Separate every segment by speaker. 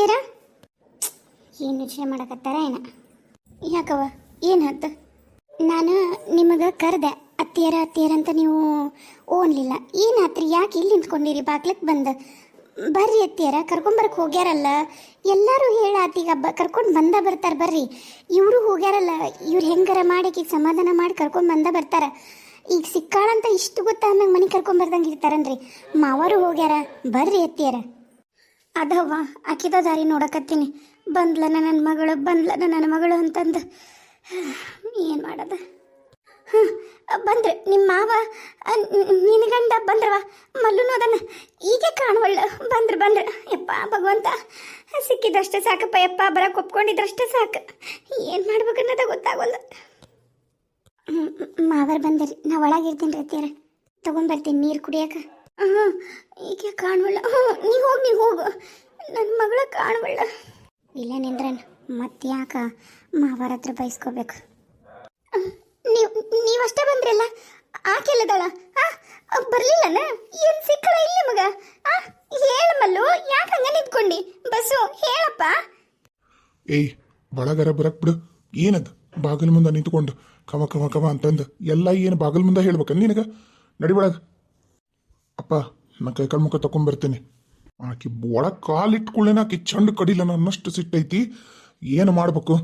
Speaker 1: ಅತ್ತಿಯರ ಏನು ಯೋಚನೆ ಮಾಡಕತ್ತಾರ ಏನ? ಯಾಕವ ಏನಾಯ್ತು? ನಾನು ನಿಮಗೆ ಕರೆದೆ ಅತ್ತಿಯರ ಅಂತ ನೀವು ಓನ್ಲಿಲ್ಲ. ಏನಾತ್ರಿ? ಯಾಕೆ ಇಲ್ಲಿ ನಿಂತ್ಕೊಂಡಿರಿ ಬಾಗ್ಲಕ್ಕೆ ಬಂದು? ಬರ್ರಿ ಅತ್ತಿಯರ, ಕರ್ಕೊಂಬರಕ್ಕೆ ಹೋಗ್ಯಾರಲ್ಲ. ಎಲ್ಲರೂ ಹೇಳಾತೀಗ ಕರ್ಕೊಂಡು ಬರ್ತಾರೆ ಬರ್ರಿ. ಇವರು ಹೋಗ್ಯಾರಲ್ಲ, ಇವ್ರು ಹೆಂಗಾರ ಮಾಡಿ ಈಗ ಸಮಾಧಾನ ಮಾಡಿ ಕರ್ಕೊಂಡು ಬರ್ತಾರ. ಈಗ ಸಿಕ್ಕಾಳಂತ ಇಷ್ಟು ಗೊತ್ತಾದ್ಮೇಲೆ ಮನೆ ಕರ್ಕೊಂಬರ್ದಂಗೆ ಇರ್ತಾರನ್ರಿ. ಮಾವರು ಹೋಗ್ಯಾರ, ಬರ್ರಿ ಅತ್ತಿಯರ. ಅದವ್ವ ಅಕ್ಕಿದ ದಾರಿ ನೋಡಕತ್ತೀನಿ. ಬಂದ್ಲನ ನನ್ನ ಮಗಳು ಅಂತಂದು ಏನು ಮಾಡೋದ? ಬಂದ್ರೆ ನಿಮ್ಮ ಮಾವ ನಿನ್ನ ಗಂಡ ಬಂದ್ರವ, ಮಲ್ಲುನು ಅದನ್ನ ಈಗ ಕಾಣವಳ್ಳ. ಬಂದ್ರೆ ಯಪ್ಪ ಭಗವಂತ, ಸಿಕ್ಕಿದಷ್ಟೇ ಸಾಕಪ್ಪ ಯಪ್ಪ, ಬರಕ್ಕೆ ಒಪ್ಕೊಂಡಿದ್ರಷ್ಟೇ ಸಾಕು. ಏನು ಮಾಡ್ಬೇಕನ್ನೋದ ಗೊತ್ತಾಗೋಲ್ಲ. ಮಾವರು ಬಂದ್ರಿ, ನಾ ಒಳಗಿರ್ತೀನಿ ರೀ. ತಗೊಂಡ್ಬರ್ತೀನಿ ನೀರು ಕುಡಿಯಕ್ಕೆ. ಈಗ ಕಾಣವಳ್ಳ. ನೀ ಹೋಗು, ನನ್ನ ಮಗಳ ಕಾಣವಳ್ಳ. ಇಲ್ಲ ನಿಂದ್ರನ್ ಮತ್ತೆ ಯಾಕ ಮಾವರ ಹತ್ರ ಬಯಸ್ಕೋಬೇಕು? ನೀವಷ್ಟೇ ಬಂದ್ರಲ್ಲ, ಆಕೆಲ್ಲದಳ ಬರ್ಲಿಲ್ಲನ? ಏನು ಸಿಕ್ಕಳ ಇಲ್ಲಿ ಮಗ? ಹೇಳಮಲ್ಲು, ಯಾಕೆ ಹಂಗ ನಿಂತ್ಕೊಂಡಿ? ಬಸ್ಸು ಹೇಳಪ್ಪ.
Speaker 2: ಏಯ್ ಬಳಗರ ಬರಕ್ ಬಿಡು. ಏನದು ಬಾಗಿಲು ಮುಂದೆ ನಿಂತ್ಕೊಂಡು ಕವ ಅಂತಂದು ಎಲ್ಲ ಏನು ಬಾಗಿಲು ಮುಂದೆ ಹೇಳ್ಬೇಕ ನಿನಗ? ನಡಿ ಒಳಗ. ಅಪ್ಪ ನಾ ಕೈಕಾಲು ಮುಖ ತಕೊಂಡ್ಬರ್ತೀನಿ. ಆಕಿ ಒಳಗೆ ಕಾಲಿಟ್ಕೊಳ್ಳೇನ ಆಕಿ ಚಂಡ್ ಕಡಿಲ್ಲ ನನ್ನಷ್ಟು ಸಿಟ್ಟೈತಿ. ಏನು ಮಾಡ್ಬೇಕು?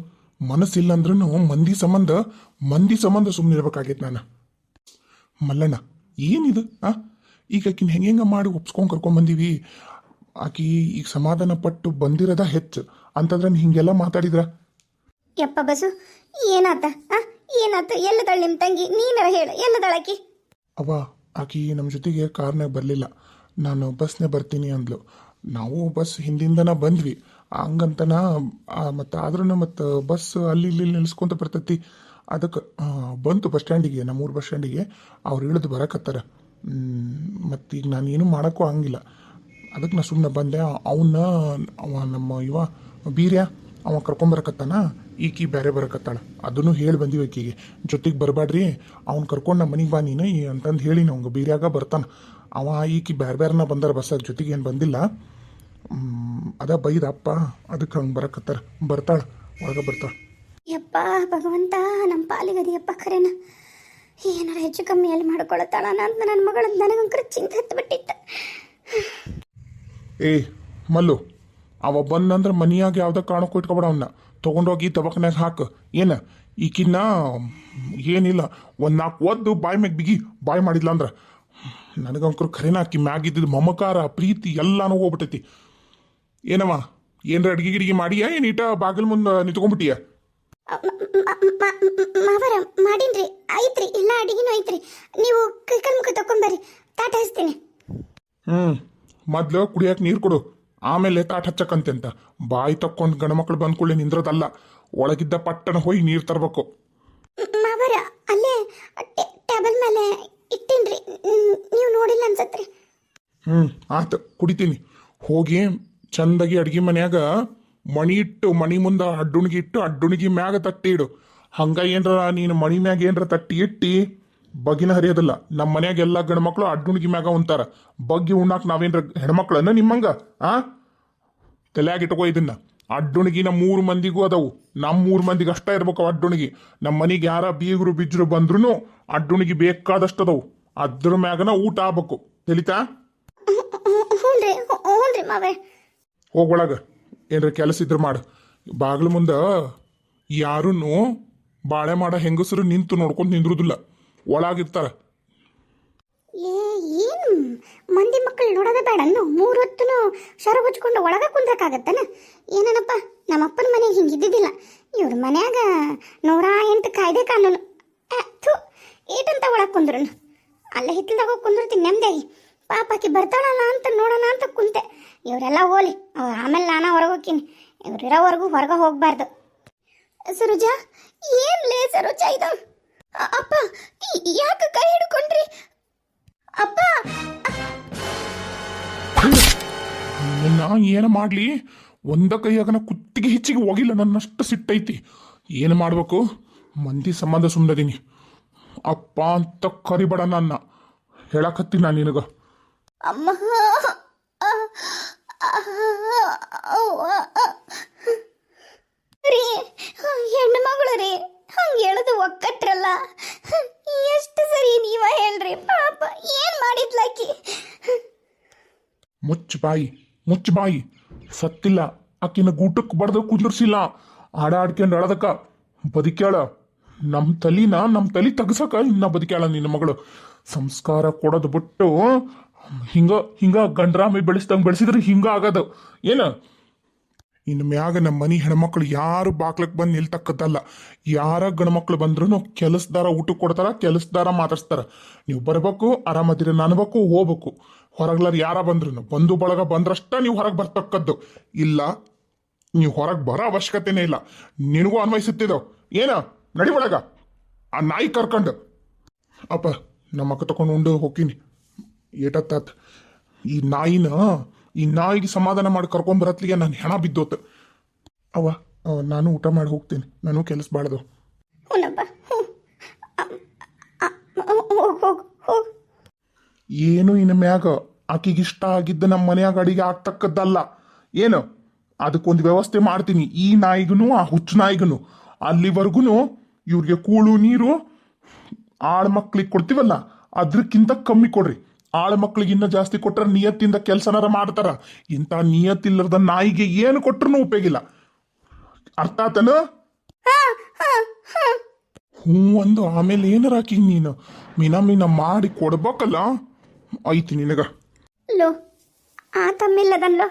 Speaker 2: ಮನಸ್ಸಿಲ್ಲ ಅಂದ್ರೂ ಮಂದಿ ಸಂಬಂಧ ಸುಮ್ಮನೆ ಇರ್ಬೇಕಾಗೈತೆ ನಾನು. ಮಲ್ಲಣ್ಣ ಏನಿದು? ಈಗ ಆಕಿನ ಹೆಂಗ ಮಾಡಿ ಒಪ್ಸ್ಕೊಂಡು ಕರ್ಕೊಂಬಂದೀವಿ. ಆಕಿ ಈಗ ಸಮಾಧಾನ ಪಟ್ಟು ಬಂದಿರೋದ ಹೆಚ್ಚು ಅಂತಂದ್ರೆ ಹಿಂಗೆಲ್ಲ ಮಾತಾಡಿದ್ರ?
Speaker 1: ಯಪ್ಪ ಬಸ್ಸು, ಏನಾತ? ಎಲ್ಲದಳ ನಿಮ್ಮ ತಂಗಿ? ನೀನರ ಹೇಳು, ಎಲ್ಲದಳಕಿ?
Speaker 2: ಆಕಿ ನಮ್ಮ ಜೊತೆಗೆ ಕಾರ್ನಾಗ ಬರಲಿಲ್ಲ, ನಾನು ಬಸ್ನೇ ಬರ್ತೀನಿ ಅಂದ್ಲು. ನಾವು ಬಸ್ ಹಿಂದಿಂದನ ಬಂದ್ವಿ. ಹಂಗಂತನ ಮತ್ತು ಆದ್ರೂ ಮತ್ತು ಬಸ್ ಅಲ್ಲಿ ಇಲ್ಲಿ ನಿಲ್ಸ್ಕೊಂತ ಬರ್ತೈತಿ. ಅದಕ್ಕೆ ಬಂತು ಬಸ್ ಸ್ಟ್ಯಾಂಡಿಗೆ, ನಮ್ಮೂರು ಬಸ್ ಸ್ಟ್ಯಾಂಡಿಗೆ. ಅವ್ರು ಇಳಿದು ಬರಕತ್ತಾರ. ಮತ್ತು ಈಗ ನಾನು ಏನೂ ಮಾಡೋಕ್ಕೂ ಹಂಗಿಲ್ಲ. ಅದಕ್ಕೆ ನಾ ಸುಮ್ಮನೆ ಬಂದೆ. ಅವ ನಮ್ಮ ಬೀರ್ಯ ಅವ ಕರ್ಕೊಂಬರಕತ್ತಾನ. ಈಕಿ ಬೇರೆ ಬರಕತ್ತಾಳ. ಅದನ್ನು ಹೇಳಿ ಬಂದಿವಿ ಆಕಿಗೆ, ಜೊತೆಗೆ ಬರಬೇಡ್ರಿ, ಅವ್ನು ಕರ್ಕೊಂಡು ನಮ್ಮ ಮನೆಗೆ ಬಾ ನೀನು ಅಂತಂದು ಹೇಳಿ ನಮ್ಗೆ ಬೀರ್ಯಾಗ ಬರ್ತಾನೆ. ಈಕಿ ಬೇರೆನ ಬಂದಾರ ಬಸ್ಸಾಗ, ಜೊತೆಗೆ ಏನು ಬಂದಿಲ್ಲ. ಅದ ಬೈದಪ್ಪ, ಅದಕ್ಕೆ ಹಂಗೆ ಬರಕತ್ತಾರ. ಒಳಗೆ ಬರ್ತಾಳ.
Speaker 1: ಯಪ್ಪ ಭಗವಂತ, ನಮ್ಮ ಪಾಲಿಗದಿಯಪ್ಪ ಖರೇನ. ಏನಾರ ಹೆಚ್ಚು ಕಮ್ಮಿ ಎಲ್ಲಿ ಮಾಡ್ಕೊಳತ್ತಾಳ ಅಂತ ನನ್ನ ಮಗಳ ನನಗಂಕರ ಚಿಂತೆ ಹತ್ಬಿಟ್ಟಿತ್ತ.
Speaker 2: ಮಲ್ಲು, ಅವ ಬಂದಂದ್ರೆ ಮನಿಯಾಗ ಯಾವ್ದ ಕಾರಣಕ್ಕೂ ಇಟ್ಕೊಬೇಡ. ಅವನ್ನ ತೊಗೊಂಡೋಗಿ ತಬಕ್ನಾಗ ಹಾಕು. ಈಕಿನ್ನ ಏನಿಲ್ಲ, ಒಂದು 4 ಒದ್ದು ಬಾಯಿ ಮ್ಯಾಗ ಬಿಗಿ ಬಾಯಿ ಮಾಡಿದ್ಲ ಅಂದ್ರೆ ನನಗಂಕರು ಖರೇನ ಆಕಿ ಮ್ಯಾಗಿದ್ದಿದ್ದು ಮಮಕಾರ ಪ್ರೀತಿ ಎಲ್ಲಾನು ಹೋಗ್ಬಿಟ್ಟೈತಿ. ಏನವ ಏನ್ರ ಅಡ್ಗೆ ಗಿಡಿಗೆ ಮಾಡಿಯಾ? ಏನೀಟ ಬಾಗಿಲು ಮುಂದೆ ನಿಂತ್ಕೊಂಡ್ಬಿಟ್ಟಿಯ?
Speaker 1: ಮಾವರ ಮಾಡೀನ್ರಿ, ಐತ್ರಿ, ಎಲ್ಲ ಅಡಿಗೆನೂ ಐತ್ರಿ. ನೀವು ಕೈಕಾಲು ಮುಖ ತಕೊಂಬರ್ರಿ, ತಾಟ ಹಚ್ತೀನಿ.
Speaker 2: ಮೊದ್ಲು ಕುಡಿಯಕ್ಕೆ ನೀರು ಕೊಡು, ಆಮೇಲೆ ತಾಟ ಹಚ್ಚಕ್ಕಂತೆ ಅಂತ. ಬಾಯಿ ತಕ್ಕೊಂಡು ಗಂಡ್ಮಕ್ಳು ಬಂದ್ಕೊಳ್ಳಿ ನಿಂದ್ರದಲ್ಲ, ಒಳಗಿದ್ದ ಪಟ್ಟಣ ಹೋಗಿ ನೀರು ತರಬೇಕು.
Speaker 1: ಮಾವರ ಅಲ್ಲೇ ಟೇಬಲ್ ಮೇಲೆ ಇಟ್ಟೀನ್ರಿ, ನೀವು ನೋಡಿಲ್ಲ ಅನ್ಸತ್ರಿ.
Speaker 2: ಆಯ್ತು, ಕುಡಿತೀನಿ. ಹೋಗಿ ಚಂದಾಗಿ ಅಡ್ಗೆ ಮನ್ಯಾಗ ಮಣಿ ಮುಂದೆ ಅಡ್ಡುಣಿಗೆ ಇಟ್ಟು ಅಡ್ಡುಣಿಗೆ ಮ್ಯಾಗ ತಟ್ಟಿ ಇಡು. ಹಂಗ ಏನ್ರ ನೀನು ಮಣಿ ಮ್ಯಾಗ ಏನ್ರ ತಟ್ಟಿ ಇಟ್ಟು ಬಗ್ಗಿನ ಹರಿಯೋದಿಲ್ಲ. ನಮ್ಮ ಮನ್ಯಾಗ ಎಲ್ಲ ಗಂಡ್ಮಕ್ಳು ಅಡ್ಡುಣಿಗೆ ಮ್ಯಾಗ ಉಂತಾರ. ಬಗ್ಗಿ ಉಣ್ಣಾಕ ನಾವೇನ್ರ ಹೆಣ್ಮಕ್ಳನ್ನ ನಿಮ್ಮಂಗ? ತಲೆಯಾಗ ಇಟ್ಕೋ ಇದನ್ನ. ಅಡ್ಡುಣಿಗಿನ 3 ಮಂದಿಗೂ ಅದಾವು, ನಮ್ಮ 3 ಮಂದಿಗೆ ಅಷ್ಟ ಇರ್ಬೇಕು ಅಡ್ಡುಣಿಗಿ. ನಮ್ಮ ಮನೆಗೆ ಯಾರ ಬೀಗರು ಬಿಜ್ರು ಬಂದ್ರು ಅಡ್ಡುಣಿಗಿ ಬೇಕಾದಷ್ಟು ಅದಾವು. ಅದ್ರ ಮ್ಯಾಗನ ಊಟ ಆಗ್ಬೇಕು, ತಿಳಿತಾ? ಹೋಗೊಳಗ ಏನ್ರ ಕೆಲಸ ಇದ್ರ ಮಾಡು. ಬಾಗಿಲು ಮುಂದೆ ಯಾರೂ ಬಾಳೆ ಮಾಡೋ ಹೆಂಗಸರು ನಿಂತು ನೋಡ್ಕೊಂಡು ನಿಂದ್ರುದಿಲ್ಲ, ಒಳಗಿರ್ತಾರ.
Speaker 1: ಏನು ಮಂದಿ ಮಕ್ಕಳು ನೋಡೋದೇ ಬೇಡ? 3 ಹೊತ್ತು ಶರು ಹಚ್ಕೊಂಡು ಒಳಗ ಕುಂದ್ರಕ್ಕಾಗತ್ತನ? ಏನಪ್ಪ, ನಮ್ಮಪ್ಪನ ಮನೆಗೆ ಹಿಂಗಿದ್ದಿದ್ದಿಲ್ಲ. ಇವ್ರ ಮನ್ಯಾಗ 108 ಕಾಯ್ದೆ ಕಾನೂನು. ಏಟಂತ ಒಳಗೆ ಕುಂದ್ರು, ಅಲ್ಲೇ ಹಿತ್ತಲ್ದಾಗ ಹೋಗಿ ಕುಂದಿರ್ತೀನಿ ನೆಮ್ಮದಿಯಾಗಿ. ಪಾಪಾಕಿ ಬರ್ತಾಳಲ್ಲ ಅಂತ ನೋಡೋಣ ಅಂತ ಕುಂತೆ. ಇವರೆಲ್ಲ ಹೋಲಿ, ಆಮೇಲೆ ನಾನು ಹೊರಗೆ ಹೋಗ್ತೀನಿ. ಇವ್ರಿರೋವರೆಗೂ ಹೊರಗೆ ಹೋಗ್ಬಾರ್ದು. ಸರೋಜಾ, ಏನ್ಲೇ ಸರೋಜಾ ಇದು? ಅಪ್ಪ ಯಾಕೆ ಕೈ ಹಿಡ್ಕೊಂಡ್ರಿ? ಅಪ್ಪ
Speaker 2: ಏನ ಮಾಡ್ಲಿ, ಒಂದ ಕೈಯಾಗನ ಕುತ್ತಿಗೆ ಹೆಚ್ಚಿಗೆ ಹೋಗಿಲ್ಲ, ನನ್ನಷ್ಟು ಸಿಟ್ಟೈತಿ. ಏನು ಮಾಡ್ಬೇಕು? ಮಂದಿ ಸಂಬಂಧ ಸುಮ್ಮನದೀನಿ. ಅಪ್ಪ ಅಂತ ಕರಿಬೇಡ, ನನ್ನ ಹೇಳಕತ್ತೀನಿ ನಾನು ನಿನಗ.
Speaker 1: ಅಮ್ಮ ರೀ ಹೆಣ್ಣು ಮಗಳು ರೀ ಹಂಗೆ ಹೇಳೋದು ಒಕ್ಕಟ್ರಲ್ಲ. ಎಷ್ಟು ಸರಿ ನೀವ ಹೇಳ್ರಿ. ಪಾಪ ಏನ್ ಮಾಡಿದ್ಲಾಕಿ?
Speaker 2: ಮುಚ್ಚ ಬಾಯಿ ಸತ್ತಿಲ್ಲ. ಆಕಿನ ಗೂಟಕ್ಕೆ ಬಡ್ದು ಕುಂದ್ರಸಿಲ್ಲ. ಆಡ್ಕೊಂಡು ಅಳದಕ್ಕ ಬದುಕ್ಯಾಳ. ನಮ್ಮ ತಲಿ ತಗಸಕ ಇನ್ನ ಬದುಕ್ಯಾಳ ನಿನ್ನ ಮಗಳು. ಸಂಸ್ಕಾರ ಕೊಡೋದು ಬಿಟ್ಟು ಹಿಂಗ ಗಂಡ್ರಾಮಿ ಬೆಳೆಸ್ದಂಗೆ ಬೆಳೆಸಿದ್ರೆ ಹಿಂಗ ಆಗದು ಏನ? ಇನ್ನು ಮ್ಯಾಗ ನಮ್ಮ ಮನೆ ಹೆಣ್ಮಕ್ಳು ಯಾರು ಬಾಕ್ಲಕ್ಕೆ ಬಂದು ನಿಲ್ತಕ್ಕದ್ದಲ್ಲ. ಯಾರ ಗಂಡ್ಮಕ್ಳು ಬಂದ್ರು ಕೆಲಸದಾರ ಊಟಕ್ಕೆ ಕೊಡ್ತಾರ, ಕೆಲಸದಾರ ಮಾತಾಡ್ಸ್ತಾರ. ನೀವು ಬರ್ಬೇಕು, ಆರಾಮದಿರ ಅನ್ಬೇಕು, ಹೋಗ್ಬೇಕು. ಹೊರಗ್ಲಾರ ಯಾರ ಬಂದ್ರು ಬಂಧು ಬಳಗ ಬಂದ್ರಷ್ಟ ನೀವು ಹೊರಗೆ ಬರ್ತಕ್ಕದ್ದು. ಇಲ್ಲ ನೀವು ಹೊರಗೆ ಬರೋ ಅವಶ್ಯಕತೆನೇ ಇಲ್ಲ. ನಿನಗೂ ಅನ್ವಯಿಸುತ್ತಿದ್ದವು ಏನ? ನಡಿ ಒಳಗ ಆ ನಾಯಿ ಕರ್ಕೊಂಡು. ಅಪ್ಪ ನಮ್ಮ ಅಕ್ಕ ತಕೊಂಡು ಉಂಡು ಹೋಗ್ತೀನಿ. ಏಟತ್ತಾತ್ ಈ ನಾಯಿಗೆ ಸಮಾಧಾನ ಮಾಡಿ ಕರ್ಕೊಂಬರತ್ಲಿಗೆ ನಾನು ಹೆಣ ಬಿದ್ದೋತು. ನಾನು ಊಟ ಮಾಡಿ ಹೋಗ್ತೀನಿ. ನಾನು ಕೆಲಸ ಬಾಳ್ದು.
Speaker 1: ಹುನಪ್ಪ ಹೋಗು.
Speaker 2: ಏನು ಇನ್ನು ಮ್ಯಾಗ ಆಕಿಗೆ ಇಷ್ಟ ಆಗಿದ್ದ ನಮ್ಮ ಮನ್ಯಾಗ ಅಡಿಗೆ ಆಗ್ತಕ್ಕದ್ದಲ್ಲ ಏನು? ಅದಕ್ಕೊಂದು ವ್ಯವಸ್ಥೆ ಮಾಡ್ತೀನಿ. ಈ ನಾಯಿಗೂ ಆ ಹುಚ್ಚು ನಾಯಿಗೂ ಅಲ್ಲಿವರೆಗೂ ಇವ್ರಿಗೆ ಕೂಳು ನೀರು ಆಳ್ ಮಕ್ಳಿಗೆ ಕೊಡ್ತೀವಲ್ಲ ಅದ್ರಕ್ಕಿಂತ ಕಮ್ಮಿ ಕೊಡ್ರಿ. ಆಳ್ ಮಕ್ಳಿಗೆ ಇನ್ನ ಜಾಸ್ತಿ ಕೊಟ್ರೆ ನಿಯತ್ತಿಂದ ಕೆಲಸನಾರ ಮಾಡ್ತಾರ. ಇಂಥ ನಿಯತ್ತಿಲ್ಲದ ನಾಯಿಗೆ ಏನು ಕೊಟ್ರು ಉಪಯೋಗಿಲ್ಲ. ಅರ್ಥ ಆತನ? ಹ್ಞೂ ಒಂದು ಆಮೇಲೆ ಏನಾರ ಹಾಕಿ ನೀನು ಮೀನ ಮಾಡಿ ಕೊಡ್ಬೇಕಲ್ಲ. ಐತಿ ನಿನಗ.
Speaker 1: ಲೋ ಆತಮ್ಮಿಲ್ಲದನ್ಲೋ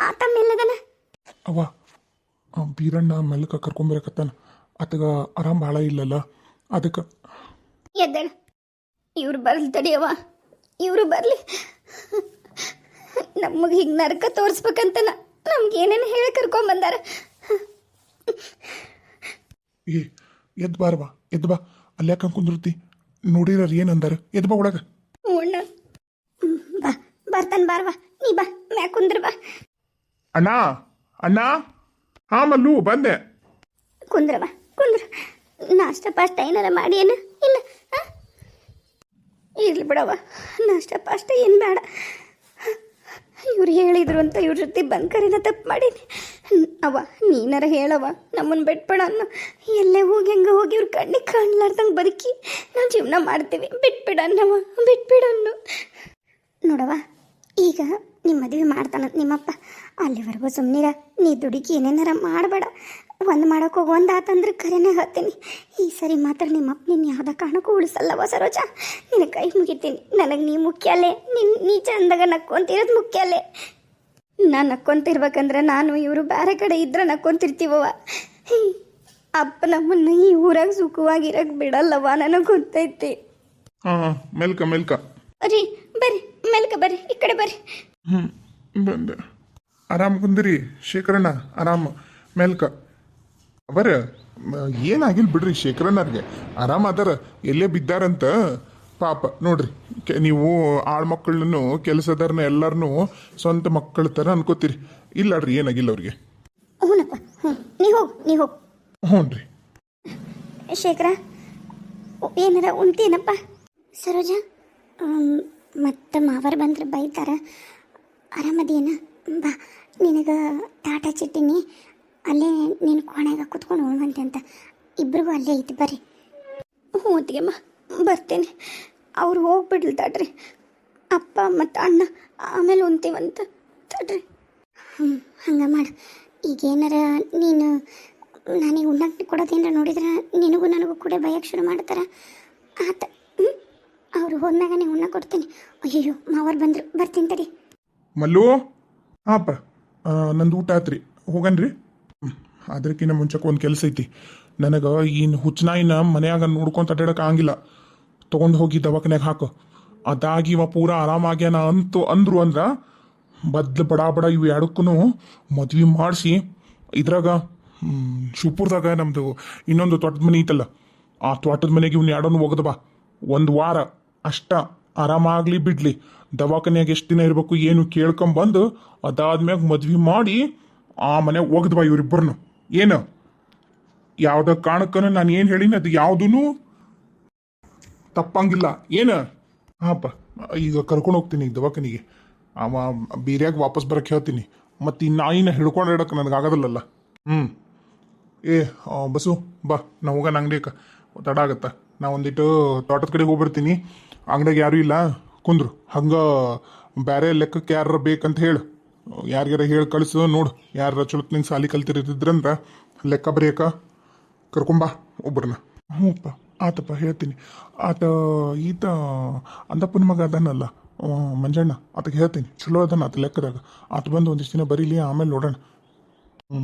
Speaker 1: ಆತಮ್ಮಿಲ್ಲದನ.
Speaker 2: ಬೀರಣ್ಣ ಮೆಲ್ಕ ಕರ್ಕೊಂಬರಕತ್ತಾನ. ಆತಗ ಆರಾಮ್ ಭಾಳ ಇಲ್ಲಲ್ಲ, ಅದಕ್ಕೆ.
Speaker 1: ಎದ್ದೇಳ. ಇವ್ರು ಬರ್ಲಿ ತಡಿಯವ, ಇವರು ಬರ್ಲಿ. ನಮಗೆ ಹಿಂಗೆ ನರಕ ತೋರಿಸ್ಬೇಕಂತನ ನಮ್ಗೆ ಏನೇನು ಹೇಳಿ ಕರ್ಕೊಂಬಂದಾರ.
Speaker 2: ಎದ್ ಬಾರವಾ, ಎದ್ ಬಾ. ಅಲ್ಯಾಕ ಕುಂದಿರ್ತಿ? ನೋಡಿರ ಏನಂದಾರ? ಎದ್ ಬಾ ಒಳಗ.
Speaker 1: ಅಣ್ಣ ಬಾ, ಬರ್ತಾನೆ ಬಾರವಾ. ನೀ ಬಾ, ಮ್ಯಾ ಕುಂದ್ರ ಬಾ.
Speaker 2: ಅಣ್ಣ ಹಾ ಮಲ್ಲು ಬಂದೆ.
Speaker 1: ಕುಂದ್ರ ನಾಷ್ಟ ಪಾಷ್ಟ ಏನಾರ ಮಾಡಿ ಏನು? ಇಲ್ಲ ಇರ್ಲಿ ಬಿಡವ, ನಾಷ್ಟ ಪಾಷ್ಟ ಏನು ಬೇಡ. ಇವ್ರು ಹೇಳಿದ್ರು ಅಂತ ಇವ್ರ ಜೊತೆ ಬಂದ್ ಕರಿನ ತಪ್ಪು ಮಾಡೀನಿ. ನೀನಾರ ಹೇಳವ, ನಮ್ಮನ್ನು ಬಿಟ್ಬೇಡ ಅನ್ನೋ. ಎಲ್ಲೇ ಹೋಗಿ ಹಂಗೆ ಹೋಗಿ ಇವ್ರ ಕಣ್ಣಿಗೆ ಕಾಣ್ಲಾರ್ದಂಗೆ ಬದುಕಿ ನಾವು ಜೀವನ ಮಾಡ್ತೀವಿ. ಬಿಟ್ಬಿಡನ್ನವ, ಬಿಟ್ಬಿಡನ್ನು. ನೋಡವ, ಈಗ ನಿಮ್ಮ ಮದುವೆ ಮಾಡ್ತಾನ ನಿಮ್ಮಪ್ಪ. ಅಲ್ಲಿವರೆಗೂ ಸುಮ್ಮನಿರ. ನೀ ದುಡುಕಿ ಏನೇನಾರ ಮಾಡಬೇಡ. ಒಂದು ಮಾಡೋಕೆ ಹೋಗು ಒಂದಾತಂದ್ರೆ ಕರೆನೇ ಹೇಳ್ತೀನಿ. ಈ ಸರಿ ಮಾತ್ರ ನಿಮ್ಮಪ್ಪ ನಿನ್ನ ಯಾವುದೇ ಕಾರಣಕ್ಕೂ ಉಳಿಸಲ್ಲವ ಸರೋಜ. ನಿನ್ನ ಕೈ ಮುಗಿತೀನಿ. ನನಗೆ ನೀ ಮುಖ್ಯಲ್ಲೇ. ನೀ ಚಂದಾಗ ನಕ್ಕೊಂತಿರೋದು ಮುಖ್ಯಲ್ಲೇ. ನಾನು ನಕ್ಕೊಂತಿರ್ಬೇಕಂದ್ರೆ ನಾನು ಇವರು ಬೇರೆ ಕಡೆ ಇದ್ರೆ ನಕ್ಕೊಂತಿರ್ತೀವವ. ಅಪ್ಪ ನಮ್ಮನ್ನು ಈ ಊರಾಗ ಸುಖವಾಗಿರಕ್ಕೆ ಬಿಡಲ್ಲವ, ನನಗೆ ಗೊತ್ತೈತಿ.
Speaker 2: ಮೆಲ್ಕ
Speaker 1: ರೀ ಬರ್ರಿ, ಮೆಲ್ಕ ಬರ್ರಿ, ಈ ಕಡೆ ಬರ್ರಿ.
Speaker 2: ಬಂದೆ. ಆರಾಮ್ ಕುಂದಿರಿ ಶೇಖರಣ್ಣ, ಆರಾಮ್ ಮೆಲ್ಕ ಅವರ. ಏನಾಗಿಲ್ಲ ಬಿಡ್ರಿ ಶೇಖರಣ್ಣರ್ಗೆ, ಆರಾಮ್ ಅದಾರ. ಎಲ್ಲೇ ಬಿದ್ದಾರಂತ ಪಾಪ. ನೋಡ್ರಿ ನೀವು ಆಳ್ ಮಕ್ಕಳನ್ನು ಕೆಲಸದಾರನ ಎಲ್ಲರನ್ನೂ ಸ್ವಂತ ಮಕ್ಕಳ ಥರ ಅನ್ಕೋತೀರಿ. ಇಲ್ಲಡ್ರಿ ಏನಾಗಿಲ್ಲ ಅವ್ರಿಗೆ.
Speaker 1: ಹ್ಞೂನಪ್ಪ, ನೀ ಹೋಗು.
Speaker 2: ಹ್ಞೂ ರೀ.
Speaker 1: ಶೇಖರ ಏನಾರ ಉಣ್ತೀನಪ್ಪ? ಸರೋಜ ಮತ್ತೆ ಮಾವರು ಬಂದ್ರೆ ಬೈತಾರ. ಆರಾಮದೇನ? ಬಾ, ನಿನಗೆ ತಾಟ ಚಿಟ್ಟಿನಿ. ಅಲ್ಲೇ ನೀನು ಕೋಣೆಗ ಕುತ್ಕೊಂಡು ಉಣ್ವಂತೆ ಅಂತ. ಇಬ್ರಿಗೂ ಅಲ್ಲೇ ಐತಿ, ಬರ್ರಿ. ಹ್ಞೂ ಅತ್ತಿಗೆಮ್ಮ, ಬರ್ತೇನೆ. ಅವ್ರು ಹೋಗ್ಬಿಡ್ಲಿ ತಡ್ರಿ, ಅಪ್ಪ ಮತ್ತು ಅಣ್ಣ ಆಮೇಲೆ ಉಣ್ತೀವಂತ ತಡ್ರಿ. ಹಂಗೆ ಮಾಡು. ಈಗೇನಾರ ನೀನು ನನಗೆ ಉಣ್ಣಕ್ಕೆ ಕೊಡೋದೇನಾರ ನೋಡಿದ್ರೆ ನಿನಗೂ ನನಗೂ ಕೂಡ ಬಯಕ್ಕೆ ಶುರು ಮಾಡ್ತಾರೆ. ಆತ ಅವರು ಹೋದ್ಮ್ಯಾಗ ನೀವು ಉಣ್ಣ ಕೊಡ್ತೀನಿ. ಅಯ್ಯೋ ಮಾವರು ಬಂದರು, ಬರ್ತೀನಿ ತಡಿ.
Speaker 2: ಮಲ್ಲು ಹಾಪ, ನಂದು ಊಟ ಆತ್ರಿ, ಹೋಗನ್ರಿ. ಅದಕ್ಕಿಂತ ಮುಂಚೆಗೆ ಒಂದು ಕೆಲಸ ಐತಿ ನನಗೆ. ಈ ಹುಚ್ಚನಾಯಿನ ಮನ್ಯಾಗ ನೋಡ್ಕೊಂತ ಅಡ್ಡಾಡಕ್ಕೆ ಆಗಂಗಿಲ್ಲ. ತೊಗೊಂಡು ಹೋಗಿ ದವಾಖಾನ್ಯಾಗ ಹಾಕು. ಅದಾಗಿ ಇವ ಪೂರ ಆರಾಮಾಗ್ಯಾನ ಅಂದ್ರು ಅಂದ್ರೆ ಬಡ ಇವು ಎರಡಕ್ಕೂ ಮದ್ವೆ ಮಾಡಿಸಿ ಇದ್ರಾಗ ಶಿವಪುರದಾಗ ನಮ್ಮದು ಇನ್ನೊಂದು ತೋಟದ ಮನೆ ಐತಲ್ಲ, ಆ ತೋಟದ ಮನೆಗೆ ಇವ್ನ ಎರಡನ್ನು ಒಗದು ಬಾ. ಒಂದು ವಾರ ಅಷ್ಟ ಆರಾಮಾಗಲಿ ಬಿಡ್ಲಿ. ದವಾಖಾನ್ಯಾಗ ಎಷ್ಟು ದಿನ ಇರಬೇಕು ಏನು ಕೇಳ್ಕೊಂಬಂದು ಅದಾದ್ಮ್ಯಾಗ ಮದ್ವೆ ಮಾಡಿ ಆ ಮನೆಗೆ ಒಗದು ಬಾ ಇವ್ರಿಬ್ಬರನ್ನು. ಏನು ಯಾವುದೇ ಕಾರಣಕ್ಕೂ ನಾನು ಏನು ಹೇಳಿನಿ ಅದು ಯಾವುದೂ ತಪ್ಪಂಗಿಲ್ಲ. ಏನು ಹಾಪ, ಈಗ ಕರ್ಕೊಂಡು ಹೋಗ್ತೀನಿ ದವಾಖಾನಿಗೆ. ಅವ ಬೀರ್ಯಾಗ ವಾಪಸ್ ಬರಕ್ಕೆ ಹೇಳ್ತೀನಿ. ಮತ್ತು ಈ ನಾಯಿನ ಹಿಡ್ಕೊಂಡು ಇಡಕ್ಕೆ ನನಗೆ ಆಗೋದಿಲ್ಲಲ್ಲ. ಹ್ಞೂ ಏ ಬಸ್ಸು ಬಾ ನಾವು ಹೋಗೋಣ ಅಂಗಡಿಗೆ, ತಡ ಆಗತ್ತ. ನಾ ಒಂದಿಟ್ಟು ತೋಟದ ಕಡೆಗೆ ಹೋಗ್ಬಿಡ್ತೀನಿ. ಅಂಗಡಿಯಾಗ ಯಾರೂ ಇಲ್ಲ, ಕುಂದ್ರು ಹಂಗೆ ಬೇರೆ ಲೆಕ್ಕಕ್ಕೆ ಯಾರ ಬೇಕಂತ ಹೇಳು, ಯಾರಿಗಾರ ಹೇಳಿ ಕಳಿಸು. ನೋಡು ಯಾರ ಚಲೋತ್ನಿಂದ ಸಾಲಿ ಕಲ್ತಿರಿದ್ರಂದ್ರೆ ಲೆಕ್ಕ ಬರೆಯಕ ಕರ್ಕೊಂಬಾ ಒಬ್ಬರನ್ನ. ಹ್ಞೂಪ್ಪ ಆತಪ್ಪ ಹೇಳ್ತೀನಿ. ಆತ ಈತ ಅಂದಪ್ಪನ ಮಗ ಅದಾನಲ್ಲ ಮಂಜಣ್ಣ, ಆತಗೆ ಹೇಳ್ತೀನಿ ಚಲೋ ಅದಾನ ಆತ ಲೆಕ್ಕದಾಗ. ಆತ ಬಂದು ಒಂದಿಷ್ಟು ದಿನ ಬರೀಲಿ, ಆಮೇಲೆ ನೋಡೋಣ. ಹ್ಞೂ